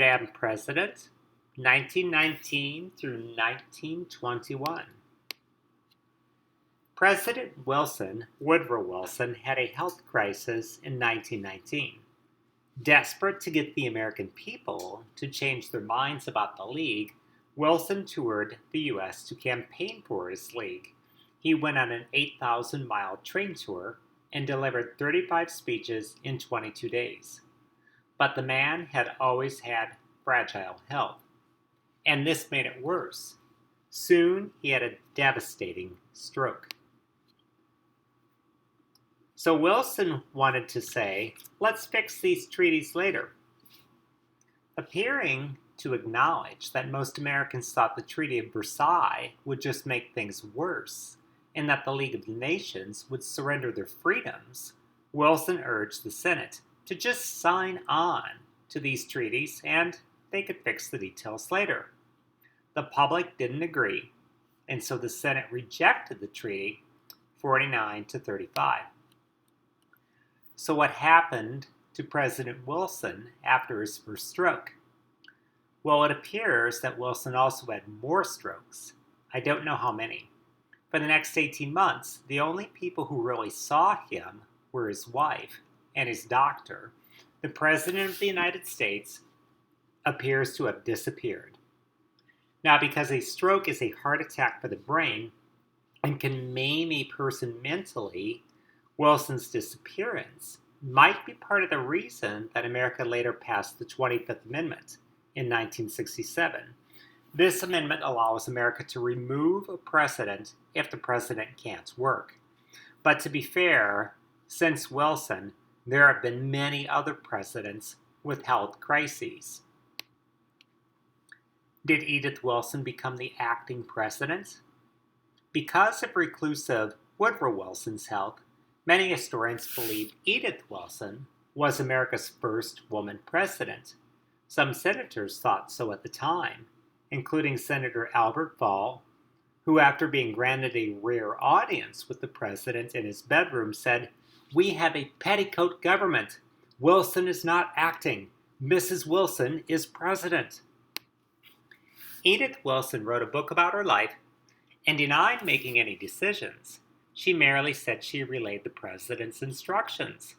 Madam President, 1919 through 1921. President Woodrow Wilson, had a health crisis in 1919. Desperate to get the American people to change their minds about the League, Wilson toured the U.S. to campaign for his League. He went on an 8,000-mile train tour and delivered 35 speeches in 22 days. But the man had always had fragile health, and this made it worse. Soon he had a devastating stroke. So Wilson wanted to say, let's fix these treaties later, appearing to acknowledge that most Americans thought the Treaty of Versailles would just make things worse, and that the League of Nations would surrender their freedoms. Wilson urged the Senate to just sign on to these treaties and they could fix the details later. The public didn't agree, and so the Senate rejected the treaty 49-35. So what happened to President Wilson after his first stroke? Well, it appears that Wilson also had more strokes. I don't know how many. For the next 18 months, the only people who really saw him were his wife and his doctor. The President of the United States appears to have disappeared. Now, because a stroke is a heart attack for the brain and can maim a person mentally, Wilson's disappearance might be part of the reason that America later passed the 25th Amendment in 1967. This amendment allows America to remove a precedent if the president can't work. But to be fair, since Wilson, there have been many other presidents with health crises. Did Edith Wilson become the acting president? Because of reclusive Woodrow Wilson's health, many historians believe Edith Wilson was America's first woman president. Some senators thought so at the time, including Senator Albert Fall, who, after being granted a rare audience with the president in his bedroom, said, "We have a petticoat government. Wilson is not acting. Mrs. Wilson is president." Edith Wilson wrote a book about her life and denied making any decisions. She merely said she relayed the president's instructions.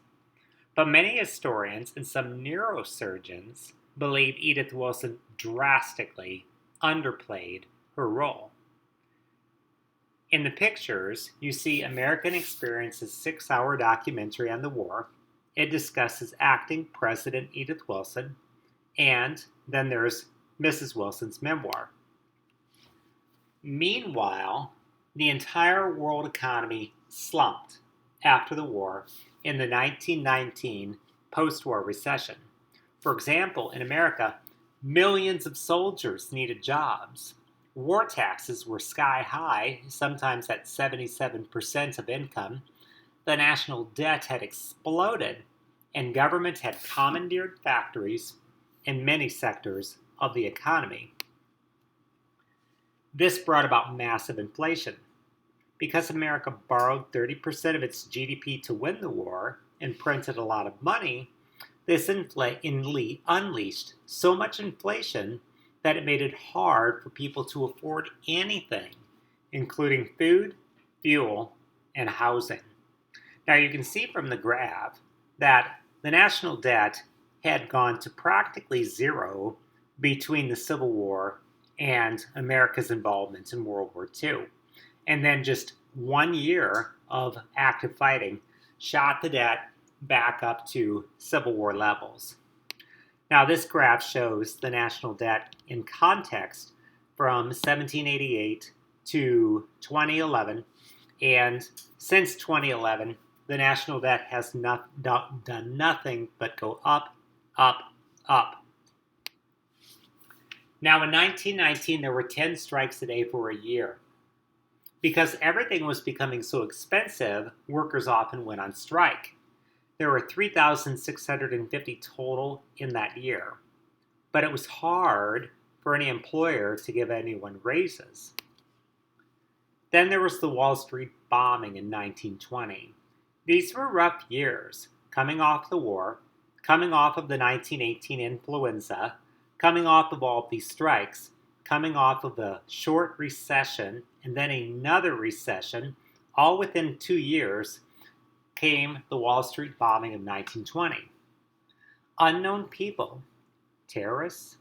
But many historians and some neurosurgeons believe Edith Wilson drastically underplayed her role. In the pictures, you see American Experience's 6-hour documentary on the war. It discusses acting President Edith Wilson, and then there's Mrs. Wilson's memoir. Meanwhile, the entire world economy slumped after the war in the 1919 post-war recession. For example, in America, millions of soldiers needed jobs. War taxes were sky high, sometimes at 77% of income. The national debt had exploded, and government had commandeered factories in many sectors of the economy. This brought about massive inflation. Because America borrowed 30% of its GDP to win the war and printed a lot of money, this unleashed so much inflation that it made it hard for people to afford anything, including food, fuel, and housing. Now you can see from the graph that the national debt had gone to practically zero between the Civil War and America's involvement in World War II. And then just 1 year of active fighting shot the debt back up to Civil War levels. Now this graph shows the national debt in context from 1788 to 2011, and since 2011, the national debt has done nothing but go up, up, up. Now in 1919, there were 10 strikes a day for a year. Because everything was becoming so expensive, workers often went on strike. There were 3,650 total in that year, but it was hard for any employer to give anyone raises. Then there was the Wall Street bombing in 1920. These were rough years, coming off the war, coming off of the 1918 influenza, Coming off of all of these strikes, coming off of a short recession and then another recession, all within 2 years, came the Wall Street bombing of 1920. Unknown people, terrorists,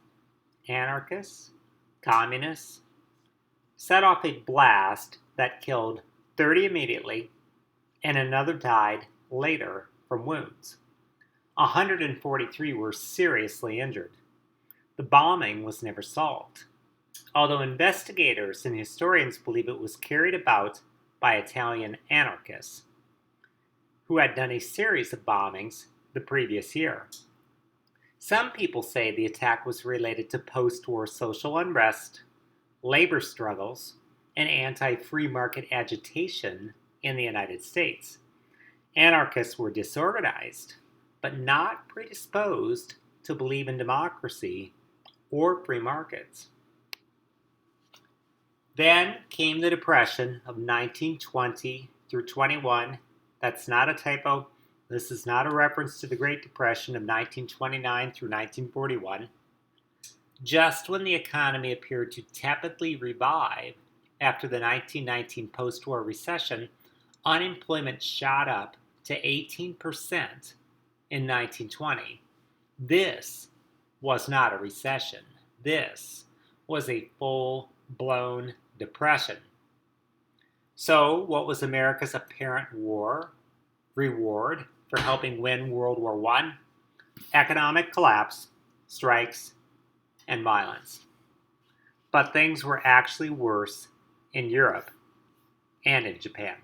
anarchists, communists, set off a blast that killed 30 immediately and another died later from wounds. 143 were seriously injured. The bombing was never solved, although investigators and historians believe it was carried about by Italian anarchists who had done a series of bombings the previous year. Some people say the attack was related to post-war social unrest, labor struggles, and anti-free market agitation in the United States. Anarchists were disorganized, but not predisposed to believe in democracy or free markets. Then came the Depression of 1920 through 21. That's not a typo. This is not a reference to the Great Depression of 1929 through 1941. Just when the economy appeared to tepidly revive after the 1919 post-war recession, unemployment shot up to 18% in 1920. This was not a recession. This was a full-blown depression. So, what was America's apparent reward for helping win World War I? Economic collapse, strikes, and violence. But things were actually worse in Europe and in Japan.